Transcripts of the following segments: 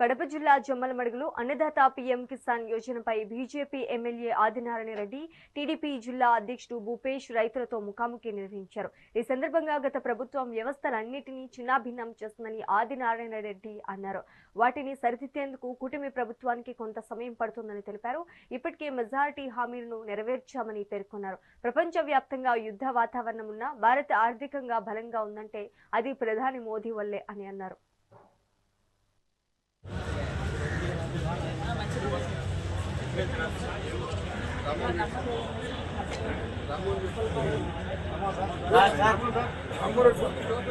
కడప జిల్లా జమ్మలమడుగులో అన్నదాత పీఎం కిసాన్ యోజనపై BJP MLA Adinarayana Reddy, TDP జిల్లా అధ్యక్షుడు భూపేష్ రైతులతో ముఖాముఖి నిర్వహించారు. ఈ సందర్భంగా గత ప్రభుత్వం వ్యవస్థలన్నింటినీ చిన్నాభిన్నం చేస్తుందని ఆదినారాయణ రెడ్డి అన్నారు. వాటిని సరిదిద్దేందుకు కూటమి ప్రభుత్వానికి కొంత సమయం పడుతుందని తెలిపారు. ఇప్పటికే మెజారిటీ హామీలను నెరవేర్చామని పేర్కొన్నారు. ప్రపంచవ్యాప్తంగా యుద్ధ వాతావరణం ఉన్నా భారత్ ఆర్థికంగా బలంగా ఉందంటే అది ప్రధాని మోదీ వల్లే అని అన్నారు.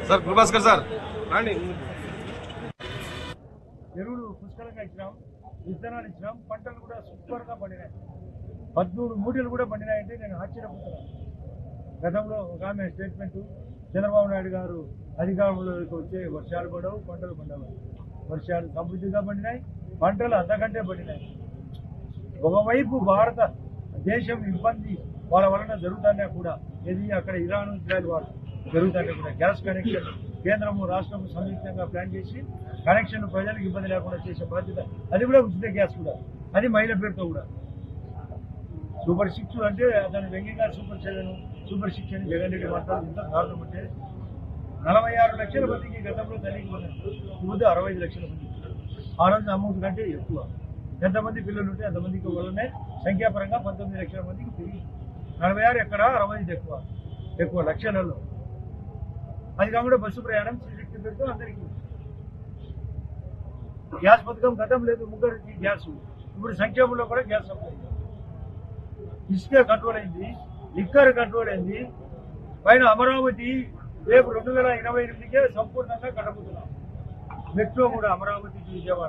సార్ గురుభాస్కర్ సార్ రండి. ఎరువులు పుష్కలంగా ఇచ్చినాం, విత్తనాలు ఇచ్చినాం, పంటలు కూడా సూపర్గా పండినాయి. 13 మూటలు కూడా పండినాయంటే నేను ఆశ్చర్యపోతున్నాను. గతంలో ఒక ఆమె స్టేట్మెంట్, చంద్రబాబు నాయుడు గారు అధికారంలోకి వచ్చే వర్షాలు పడవు, పంటలు పండవు. వర్షాలు సమృద్ధిగా పండినాయి, పంటలు అంతకంటే పండినాయి. ఒకవైపు భారత దేశం ఇబ్బంది వాళ్ళ వలన జరుగుతానే కూడా, ఇది అక్కడ ఇరాన్ ఇజ్రాయల్ వాళ్ళు జరుగుతానే కూడా గ్యాస్ కనెక్షన్ కేంద్రము రాష్ట్రము సంయుక్తంగా ప్లాన్ చేసి కనెక్షన్ ప్రజలకు ఇబ్బంది లేకుండా చేసే బాధ్యత, అది కూడా ఉచిత గ్యాస్ కూడా, అది మహిళ పేరుతో కూడా. సూపర్ 6 అంటే అతను వ్యంగ్యంగా సూపర్ 7, సూపర్ 6 అని జగన్ రెడ్డి మాట్లాడు. ఇంత దారుణం అంటే 46 లక్షల మందికి గతంలో తల్లికి ఇప్పుడు 65 లక్షల మంది. ఆ రోజు అమౌంట్ కంటే ఎక్కువ. ఎంతమంది పిల్లలు ఉంటే అంతమందికి వల్లనే సంఖ్యాపరంగా 19 లక్షల మందికి పెరిగి 46 ఎక్కడ 65 ఎక్కువ లక్షలలో. అది కాకుండా బస్సు ప్రయాణం సీసీ పెడుతూ అందరికీ గ్యాస్ పథకం గతం లేదు, ముగ్గురికి గ్యాస్. ఇప్పుడు సంక్షేమంలో కూడా గ్యాస్ సప్లై. ఇసుక కంట్రోల్ అయింది, లిక్కర్ కంట్రోల్ అయింది. పైన అమరావతి రేపు 2028కే సంపూర్ణంగా కట్టబోతున్నాం. మెట్రో కూడా అమరావతికి విజయవాడ